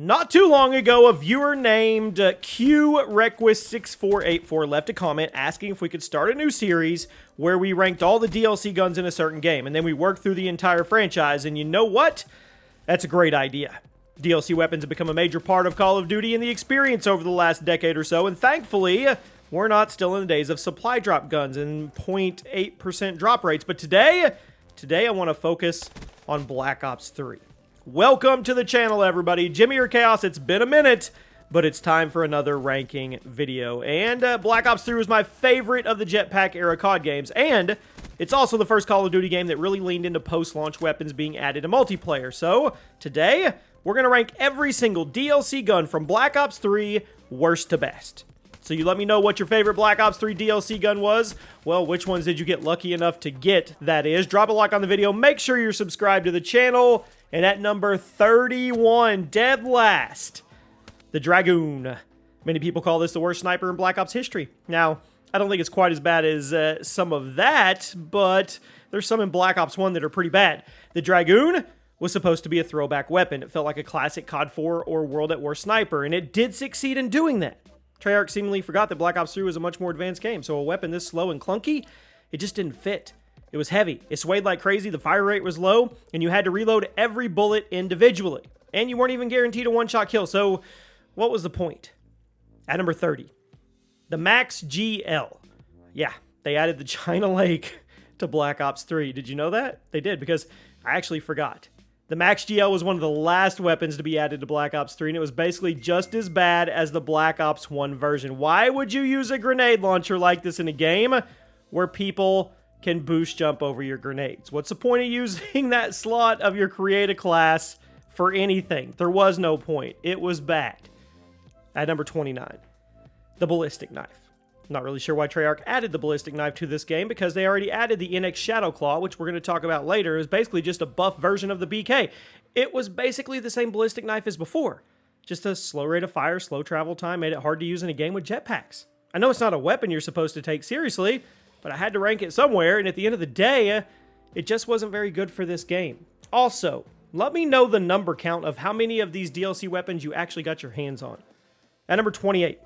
Not too long ago, a viewer named QRequest6484 left a comment asking if we could start a new series where we ranked all the DLC guns in a certain game, and then we worked through the entire franchise, and you know what? That's a great idea. DLC weapons have become a major part of Call of Duty and the experience over the last decade or so, and thankfully, we're not still in the days of supply drop guns and 0.8% drop rates, but today I want to focus on Black Ops 3. Welcome to the channel, everybody. Jimmy or Chaos, it's been a minute, but it's time for another ranking video. And Black Ops 3 was my favorite of the jetpack era COD games, and it's also the first Call of Duty game that really leaned into post-launch weapons being added to multiplayer. So, today, we're going to rank every single DLC gun from Black Ops 3 worst to best. So you let me know what your favorite Black Ops 3 DLC gun was. Well, which ones did you get lucky enough to get, that is. Drop a like on the video. Make sure you're subscribed to the channel. And at number 31, dead last, the Dragoon. Many people call this the worst sniper in Black Ops history. Now, I don't think it's quite as bad as some of that, but there's some in Black Ops 1 that are pretty bad. The Dragoon was supposed to be a throwback weapon. It felt like a classic COD 4 or World at War sniper, and it did succeed in doing that. Treyarch seemingly forgot that Black Ops 3 was a much more advanced game, so a weapon this slow and clunky, it just didn't fit. It was heavy, it swayed like crazy, the fire rate was low, and you had to reload every bullet individually. And you weren't even guaranteed a one-shot kill, so what was the point? At number 30, the Max GL. Yeah, they added the China Lake to Black Ops 3. Did you know that? They did, because I actually forgot. The Max GL was one of the last weapons to be added to Black Ops 3, and it was basically just as bad as the Black Ops 1 version. Why would you use a grenade launcher like this in a game where people can boost jump over your grenades? What's the point of using that slot of your create-a class for anything? There was no point. It was bad. At number 29, the Ballistic Knife. Not really sure why Treyarch added the Ballistic Knife to this game, because they already added the NX Shadow Claw, which we're going to talk about later. It was basically just a buff version of the BK. It was basically the same Ballistic Knife as before. Just a slow rate of fire, slow travel time, made it hard to use in a game with jetpacks. I know it's not a weapon you're supposed to take seriously, but I had to rank it somewhere, and at the end of the day, it just wasn't very good for this game. Also, let me know the number count of how many of these DLC weapons you actually got your hands on. At number 28,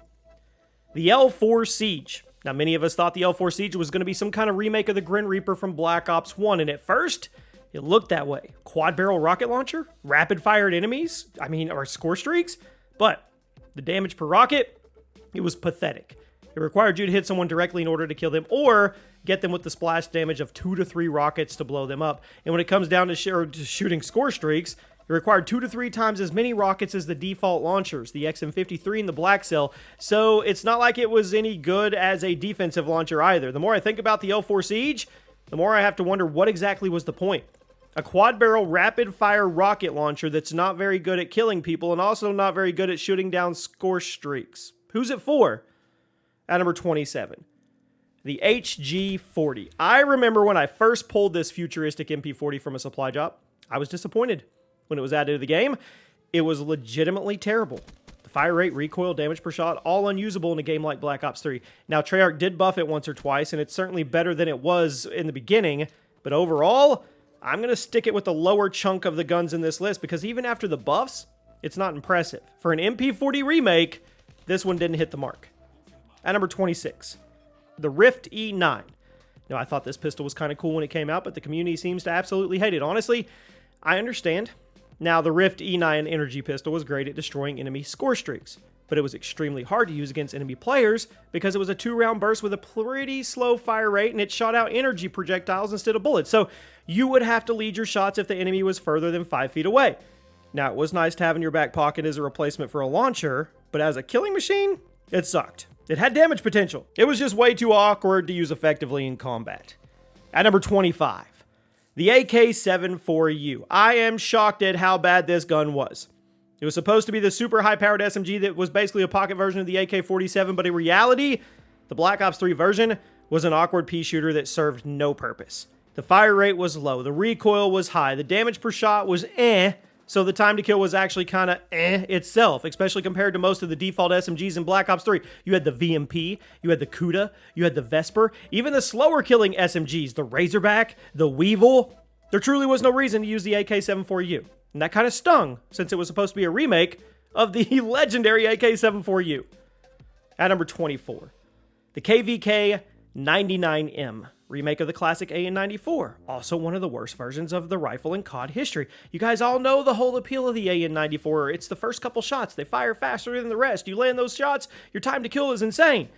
the L4 Siege. Now, many of us thought the L4 Siege was going to be some kind of remake of the Grim Reaper from Black Ops 1, and at first, it looked that way. Quad barrel rocket launcher, rapid fire at enemies, or score streaks, but the damage per rocket, it was pathetic. It required you to hit someone directly in order to kill them, or get them with the splash damage of 2 to 3 rockets to blow them up. And when it comes down to shooting score streaks, it required 2 to 3 times as many rockets as the default launchers, the XM53 and the Black Cell, so it's not like it was any good as a defensive launcher either. The more I think about the L4 Siege, the more I have to wonder what exactly was the point. A quad barrel rapid fire rocket launcher that's not very good at killing people and also not very good at shooting down score streaks. Who's it for? At number 27, the HG40. I remember when I first pulled this futuristic MP40 from a supply drop, I was disappointed. When it was added to the game, it was legitimately terrible. The fire rate, recoil, damage per shot, all unusable in a game like Black Ops 3. Now, Treyarch did buff it once or twice, and it's certainly better than it was in the beginning, but overall, I'm going to stick it with the lower chunk of the guns in this list, because even after the buffs, it's not impressive. For an MP40 remake, this one didn't hit the mark. At number 26, the Rift E9. Now, I thought this pistol was kind of cool when it came out, but the community seems to absolutely hate it. Honestly, I understand. Now, the Rift E9 energy pistol was great at destroying enemy score streaks, but it was extremely hard to use against enemy players because it was a 2-round burst with a pretty slow fire rate, and it shot out energy projectiles instead of bullets, so you would have to lead your shots if the enemy was further than 5 feet away. Now, it was nice to have in your back pocket as a replacement for a launcher, but as a killing machine, it sucked. It had damage potential. It was just way too awkward to use effectively in combat. At number 25, the AK-74U. I am shocked at how bad this gun was. It was supposed to be the super high-powered SMG that was basically a pocket version of the AK-47, but in reality, the Black Ops 3 version was an awkward pea shooter that served no purpose. The fire rate was low, the recoil was high, the damage per shot was so the time to kill was actually kind of itself, especially compared to most of the default SMGs in Black Ops 3. You had the VMP, you had the Kuda, you had the Vesper, even the slower killing SMGs, the Razorback, the Weevil. There truly was no reason to use the AK-74U. And that kind of stung, since it was supposed to be a remake of the legendary AK-74U. At number 24, the KVK 99M, remake of the classic AN-94, also one of the worst versions of the rifle in COD history. You guys all know the whole appeal of the AN-94. It's the first couple shots. They fire faster than the rest. You land those shots, your time to kill is insane.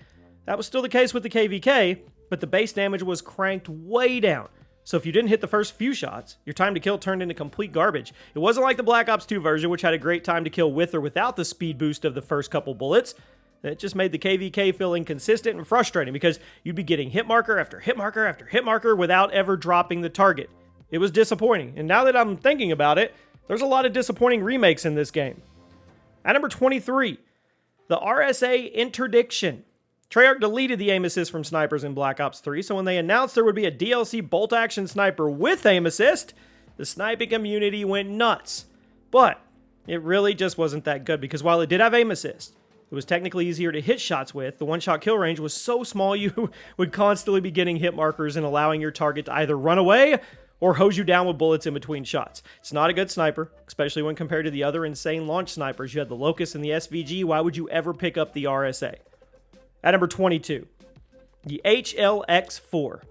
That was still the case with the KVK, but the base damage was cranked way down. So if you didn't hit the first few shots, your time to kill turned into complete garbage. It wasn't like the Black Ops 2 version, which had a great time to kill with or without the speed boost of the first couple bullets. It just made the KVK feel inconsistent and frustrating because you'd be getting hit marker after hit marker after hit marker without ever dropping the target. It was disappointing, and now that I'm thinking about it, there's a lot of disappointing remakes in this game. At number 23, the RSA Interdiction. Treyarch deleted the aim assist from snipers in Black Ops 3, so when they announced there would be a DLC bolt-action sniper with aim assist, the sniping community went nuts. But it really just wasn't that good, because while it did have aim assist, it was technically easier to hit shots with. The one-shot kill range was so small you would constantly be getting hit markers and allowing your target to either run away or hose you down with bullets in between shots. It's not a good sniper, especially when compared to the other insane launch snipers. You had the Locust and the SVG. Why would you ever pick up the RSA? At number 22, the HLX4.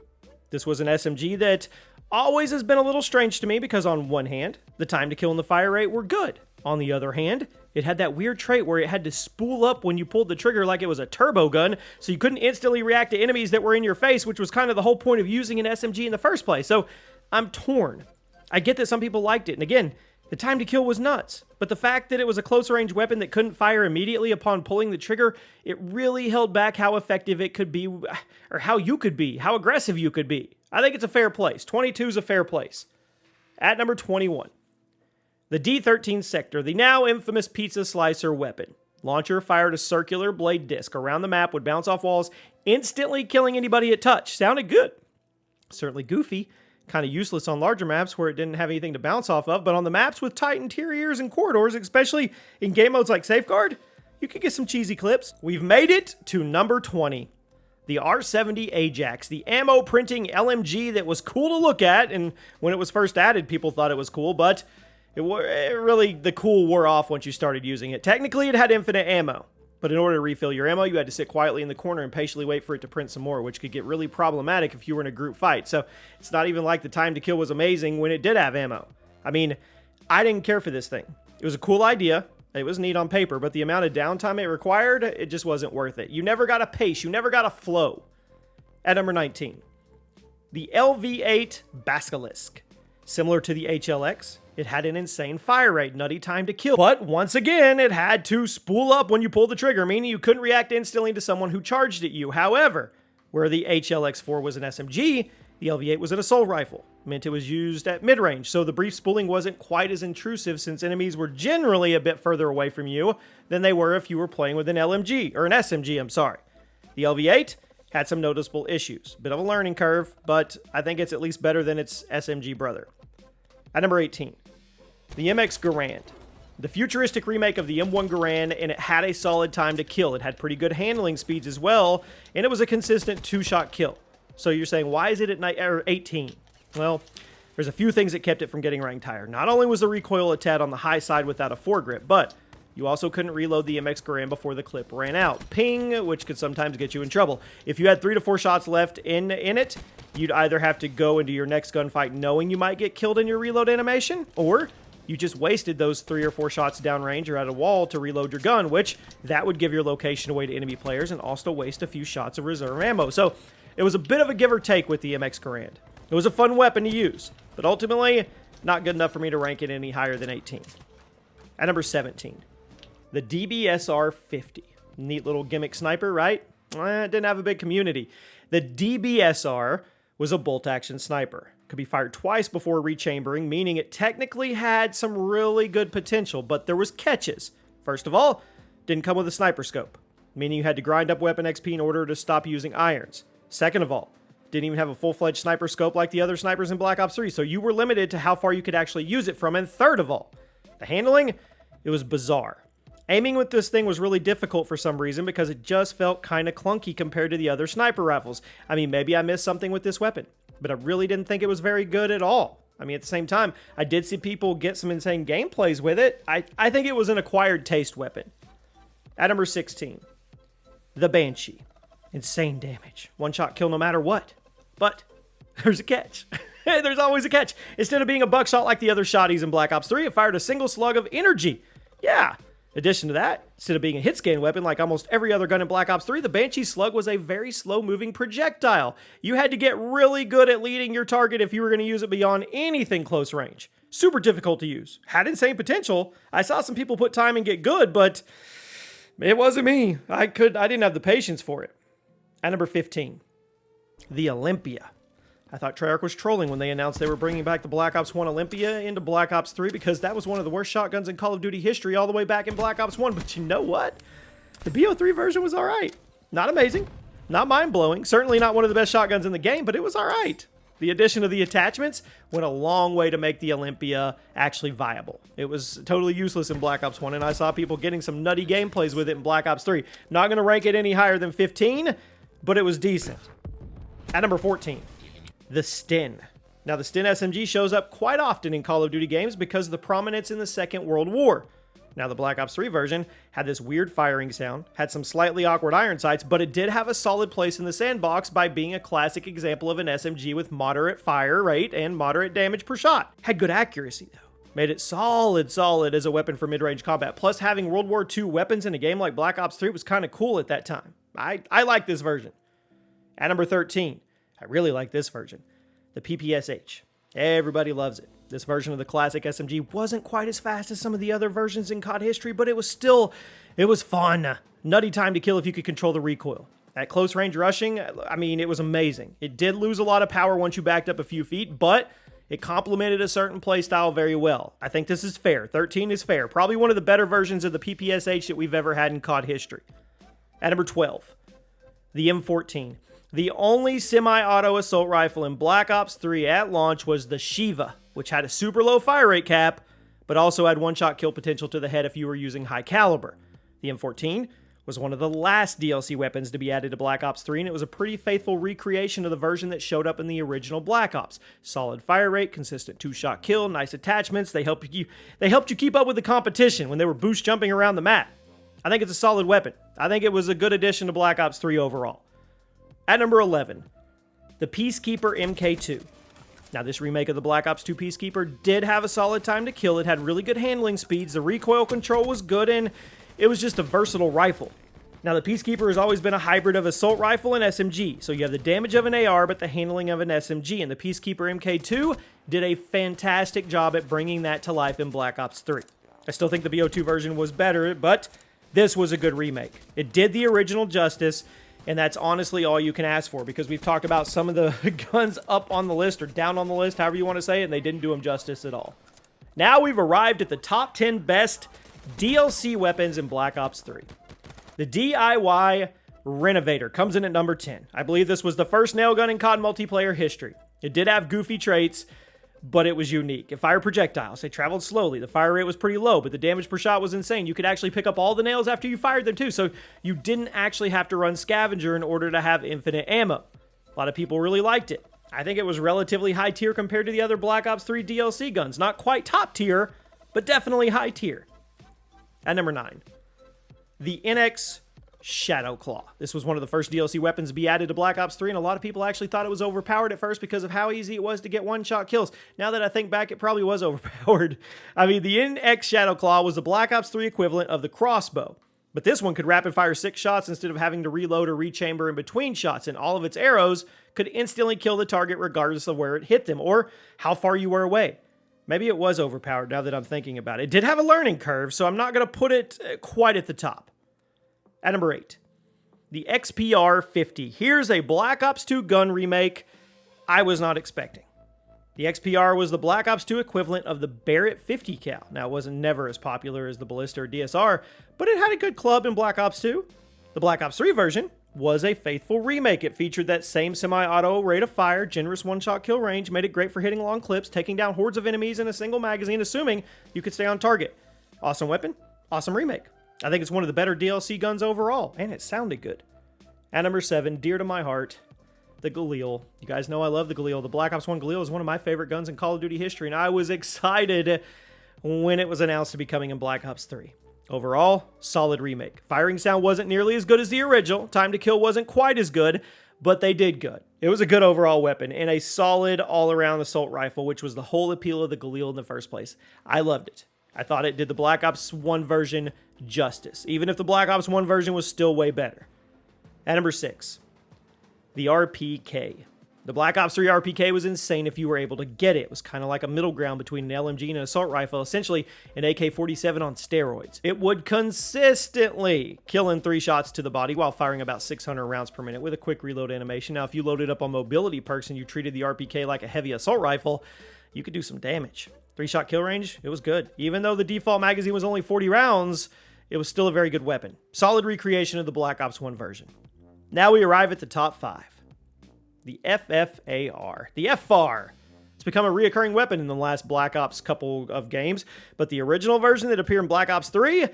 This was an SMG that always has been a little strange to me because on one hand, the time to kill and the fire rate were good. On the other hand, it had that weird trait where it had to spool up when you pulled the trigger like it was a turbo gun, so you couldn't instantly react to enemies that were in your face, which was kind of the whole point of using an SMG in the first place. So I'm torn. I get that some people liked it, and again, the time to kill was nuts, but the fact that it was a close range weapon that couldn't fire immediately upon pulling the trigger, it really held back how effective it could be, or how you could be, how aggressive you could be. I think it's a fair place. 22 is a fair place. At number 21, the D13 Sector, the now infamous pizza slicer weapon. Launcher fired a circular blade disc around the map, would bounce off walls, instantly killing anybody it touched. Sounded good. Certainly goofy. Kind of useless on larger maps where it didn't have anything to bounce off of, but on the maps with tight interiors and corridors, especially in game modes like Safeguard, you could get some cheesy clips. We've made it to number 20. The R70 Ajax, the ammo printing LMG that was cool to look at, and when it was first added, people thought it was cool, but the cool wore off once you started using it. Technically, it had infinite ammo, but in order to refill your ammo, you had to sit quietly in the corner and patiently wait for it to print some more, which could get really problematic if you were in a group fight. So it's not even like the time to kill was amazing when it did have ammo. I mean, I didn't care for this thing. It was a cool idea. It was neat on paper, but the amount of downtime it required, it just wasn't worth it. You never got a pace. You never got a flow. At number 19, the LV8 Basisk. Similar to the HLX, it had an insane fire rate, nutty time to kill. But once again, it had to spool up when you pulled the trigger, meaning you couldn't react instantly to someone who charged at you. However, where the HLX4 was an SMG, the LV8 was an assault rifle. It meant it was used at mid-range, so the brief spooling wasn't quite as intrusive since enemies were generally a bit further away from you than they were if you were playing with an LMG, or an SMG, I'm sorry. The LV8 had some noticeable issues. Bit of a learning curve, but I think it's at least better than its SMG brother. At number 18, the MX Garand. The futuristic remake of the M1 Garand, and it had a solid time to kill. It had pretty good handling speeds as well, and it was a consistent two-shot kill. So you're saying, why is it at 18? Well, there's a few things that kept it from getting ranked higher. Not only was the recoil a tad on the high side without a foregrip, but you also couldn't reload the MX Garand before the clip ran out. Ping, which could sometimes get you in trouble. If you had 3 to 4 shots left in it, you'd either have to go into your next gunfight knowing you might get killed in your reload animation, or you just wasted those 3 or 4 shots downrange or at a wall to reload your gun, which that would give your location away to enemy players and also waste a few shots of reserve ammo. So it was a bit of a give or take with the MX Garand. It was a fun weapon to use, but ultimately not good enough for me to rank it any higher than 18. At number 17, the DBSR 50. Neat little gimmick sniper, right? It didn't have a big community. The DBSR was a bolt-action sniper. Could be fired twice before rechambering, meaning it technically had some really good potential, but there was catches. First of all, didn't come with a sniper scope, meaning you had to grind up weapon XP in order to stop using irons. Second of all, didn't even have a full-fledged sniper scope like the other snipers in Black Ops 3, so you were limited to how far you could actually use it from. And third of all, the handling, it was bizarre. Aiming with this thing was really difficult for some reason because it just felt kind of clunky compared to the other sniper rifles. I mean, maybe I missed something with this weapon, but I really didn't think it was very good at all. I mean, at the same time, I did see people get some insane gameplays with it. I think it was an acquired taste weapon. At number 16, the Banshee. Insane damage. One-shot kill no matter what. But there's a catch. There's always a catch. Instead of being a buckshot like the other shotties in Black Ops 3, it fired a single slug of energy. Yeah. Addition to that, instead of being a hit-scan weapon like almost every other gun in Black Ops 3, the Banshee slug was a very slow-moving projectile. You had to get really good at leading your target if you were going to use it beyond anything close range. Super difficult to use. Had insane potential. I saw some people put time and get good, but it wasn't me. I didn't have the patience for it. At number 15, the Olympia. I thought Treyarch was trolling when they announced they were bringing back the Black Ops 1 Olympia into Black Ops 3 because that was one of the worst shotguns in Call of Duty history all the way back in Black Ops 1. But you know what? The BO3 version was alright. Not amazing. Not mind-blowing. Certainly not one of the best shotguns in the game, but it was alright. The addition of the attachments went a long way to make the Olympia actually viable. It was totally useless in Black Ops 1, and I saw people getting some nutty gameplays with it in Black Ops 3. Not going to rank it any higher than 15, but it was decent. At number 14. The Stin. Now, the Stin SMG shows up quite often in Call of Duty games because of the prominence in the Second World War. Now, the Black Ops 3 version had this weird firing sound, had some slightly awkward iron sights, but it did have a solid place in the sandbox by being a classic example of an SMG with moderate fire rate and moderate damage per shot. Had good accuracy, though. Made it solid as a weapon for mid-range combat. Plus, having World War II weapons in a game like Black Ops 3 was kind of cool at that time. I like this version. At number 13. I really like this version, the PPSH. Everybody loves it. This version of the classic SMG wasn't quite as fast as some of the other versions in COD history, but it was fun. Nutty time to kill if you could control the recoil. At close range rushing, I mean, it was amazing. It did lose a lot of power once you backed up a few feet, but it complemented a certain playstyle very well. I think this is fair. 13 is fair. Probably one of the better versions of the PPSH that we've ever had in COD history. At number 12, the M14. The only semi-auto assault rifle in Black Ops 3 at launch was the Shiva, which had a super low fire rate cap, but also had one-shot kill potential to the head if you were using high caliber. The M14 was one of the last DLC weapons to be added to Black Ops 3, and it was a pretty faithful recreation of the version that showed up in the original Black Ops. Solid fire rate, consistent two-shot kill, nice attachments. They helped you keep up with the competition when they were boost jumping around the map. I think it's a solid weapon. I think it was a good addition to Black Ops 3 overall. At number 11, the Peacekeeper MK2. Now, this remake of the Black Ops 2 Peacekeeper did have a solid time to kill. It had really good handling speeds, the recoil control was good, and it was just a versatile rifle. Now, the Peacekeeper has always been a hybrid of assault rifle and SMG, so you have the damage of an AR, but the handling of an SMG, and the Peacekeeper MK2 did a fantastic job at bringing that to life in Black Ops 3. I still think the BO2 version was better, but this was a good remake. It did the original justice, and that's honestly all you can ask for, because we've talked about some of the guns up on the list or down on the list, however you want to say it, and they didn't do them justice at all. Now we've arrived at the top 10 best DLC weapons in Black Ops 3. The DIY Renovator comes in at number 10. I believe this was the first nail gun in COD multiplayer history. It did have goofy traits, but it was unique. It fired projectiles. They traveled slowly. The fire rate was pretty low, but the damage per shot was insane. You could actually pick up all the nails after you fired them too, so you didn't actually have to run scavenger in order to have infinite ammo. A lot of people really liked it. I think it was relatively high tier compared to the other Black Ops 3 DLC guns. Not quite top tier, but definitely high tier. At number 9, the NX Shadow Claw. This was one of the first DLC weapons to be added to Black Ops 3, and a lot of people actually thought it was overpowered at first because of how easy it was to get one-shot kills. Now that I think back, it probably was overpowered. I mean, the NX Shadow Claw was the Black Ops 3 equivalent of the crossbow, but this one could rapid-fire 6 shots instead of having to reload or rechamber in between shots, and all of its arrows could instantly kill the target regardless of where it hit them or how far you were away. Maybe it was overpowered now that I'm thinking about it. It did have a learning curve, so I'm not going to put it quite at the top. At number 8, the XPR 50. Here's a Black Ops 2 gun remake I was not expecting. The XPR was the Black Ops 2 equivalent of the Barrett 50 cal. Now, it wasn't never as popular as the Ballista or DSR, but it had a good club in Black Ops 2. The Black Ops 3 version was a faithful remake. It featured that same semi-auto rate of fire, generous one-shot kill range, made it great for hitting long clips, taking down hordes of enemies in a single magazine, assuming you could stay on target. Awesome weapon, awesome remake. I think it's one of the better DLC guns overall, and it sounded good. At number 7, dear to my heart, the Galil. You guys know I love the Galil. The Black Ops 1 Galil is one of my favorite guns in Call of Duty history, and I was excited when it was announced to be coming in Black Ops 3. Overall, solid remake. Firing sound wasn't nearly as good as the original. Time to kill wasn't quite as good, but they did good. It was a good overall weapon and a solid all-around assault rifle, which was the whole appeal of the Galil in the first place. I loved it. I thought it did the Black Ops 1 version justice, even if the Black Ops 1 version was still way better. At number 6, the RPK. The Black Ops 3 RPK was insane if you were able to get it. It was kind of like a middle ground between an LMG and an assault rifle, essentially an AK-47 on steroids. It would consistently kill in 3 shots to the body while firing about 600 rounds per minute with a quick reload animation. Now, if you loaded up on mobility perks and you treated the RPK like a heavy assault rifle, you could do some damage. 3-shot kill range, it was good. Even though the default magazine was only 40 rounds, it was still a very good weapon. Solid recreation of the Black Ops 1 version. Now we arrive at the top 5. The FFAR. The FFAR. It's become a reoccurring weapon in the last Black Ops couple of games, but the original version that appeared in Black Ops 3,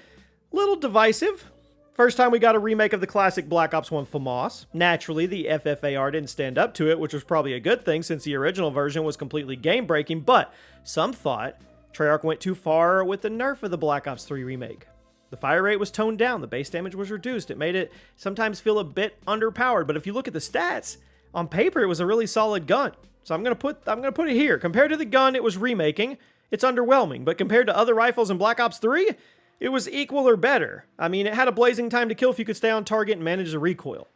little divisive. First time we got a remake of the classic Black Ops 1 FAMAS. Naturally, the FFAR didn't stand up to it, which was probably a good thing since the original version was completely game-breaking, but some thought Treyarch went too far with the nerf of the Black Ops 3 remake. The fire rate was toned down, the base damage was reduced, it made it sometimes feel a bit underpowered, but if you look at the stats, on paper it was a really solid gun. So I'm gonna put it here. Compared to the gun it was remaking, it's underwhelming, but compared to other rifles in Black Ops 3, it was equal or better. I mean, it had a blazing time to kill if you could stay on target and manage the recoil.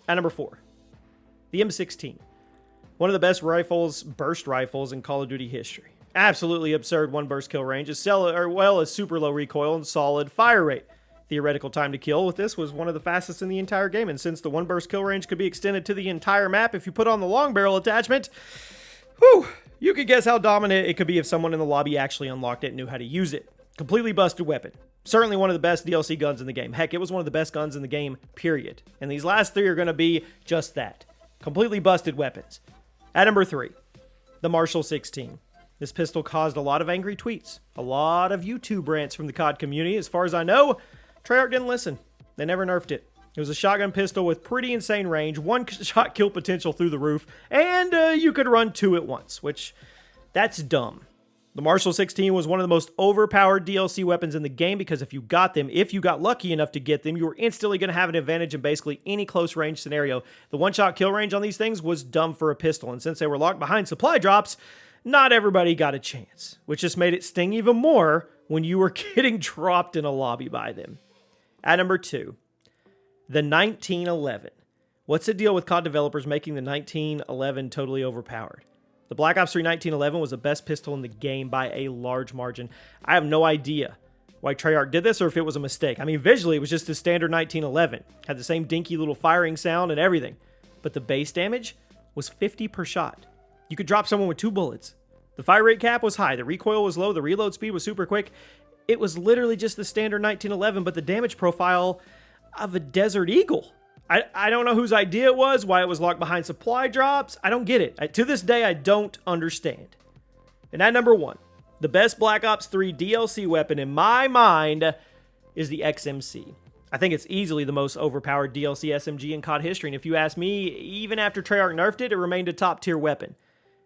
At number 4, the M16. One of the best burst rifles in Call of Duty history. Absolutely absurd 1 burst kill range, as well as super low recoil and solid fire rate. Theoretical time to kill with this was one of the fastest in the entire game, and since the 1 burst kill range could be extended to the entire map if you put on the long barrel attachment, whew, you could guess how dominant it could be if someone in the lobby actually unlocked it and knew how to use it. Completely busted weapon. Certainly one of the best DLC guns in the game. Heck, it was one of the best guns in the game, period. And these last 3 are going to be just that. Completely busted weapons. At number 3, the Marshall 16. This pistol caused a lot of angry tweets. A lot of YouTube rants from the COD community. As far as I know, Treyarch didn't listen. They never nerfed it. It was a shotgun pistol with pretty insane range, 1-shot kill potential through the roof, and you could run 2 at once, which, that's dumb. The Marshall 16 was one of the most overpowered DLC weapons in the game because if you got lucky enough to get them, you were instantly going to have an advantage in basically any close range scenario. The 1-shot kill range on these things was dumb for a pistol, and since they were locked behind supply drops, not everybody got a chance, which just made it sting even more when you were getting dropped in a lobby by them. At number 2, the 1911. What's the deal with COD developers making the 1911 totally overpowered? The Black Ops 3 1911 was the best pistol in the game by a large margin. I have no idea why Treyarch did this or if it was a mistake. I mean, visually, it was just a standard 1911. Had the same dinky little firing sound and everything. But the base damage was 50 per shot. You could drop someone with 2 bullets. The fire rate cap was high, the recoil was low, the reload speed was super quick. It was literally just the standard 1911, but the damage profile of a Desert Eagle. I don't know whose idea it was, why it was locked behind supply drops. I don't get it. To this day, I don't understand. And at number 1, the best Black Ops 3 DLC weapon in my mind is the XMC. I think it's easily the most overpowered DLC SMG in COD history, and if you ask me, even after Treyarch nerfed it, it remained a top-tier weapon.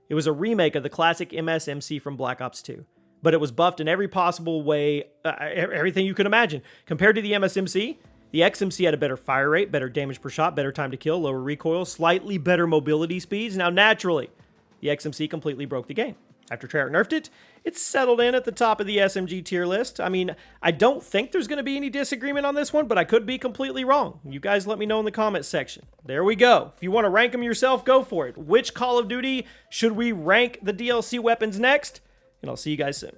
It was a remake of the classic MSMC from Black Ops 2, but it was buffed in every possible way, everything you could imagine. Compared to the MSMC, the XMC had a better fire rate, better damage per shot, better time to kill, lower recoil, slightly better mobility speeds. Now, naturally, the XMC completely broke the game. After Treyarch nerfed it, it's settled in at the top of the SMG tier list. I mean, I don't think there's going to be any disagreement on this one, but I could be completely wrong. You guys let me know in the comments section. There we go. If you want to rank them yourself, go for it. Which Call of Duty should we rank the DLC weapons next? And I'll see you guys soon.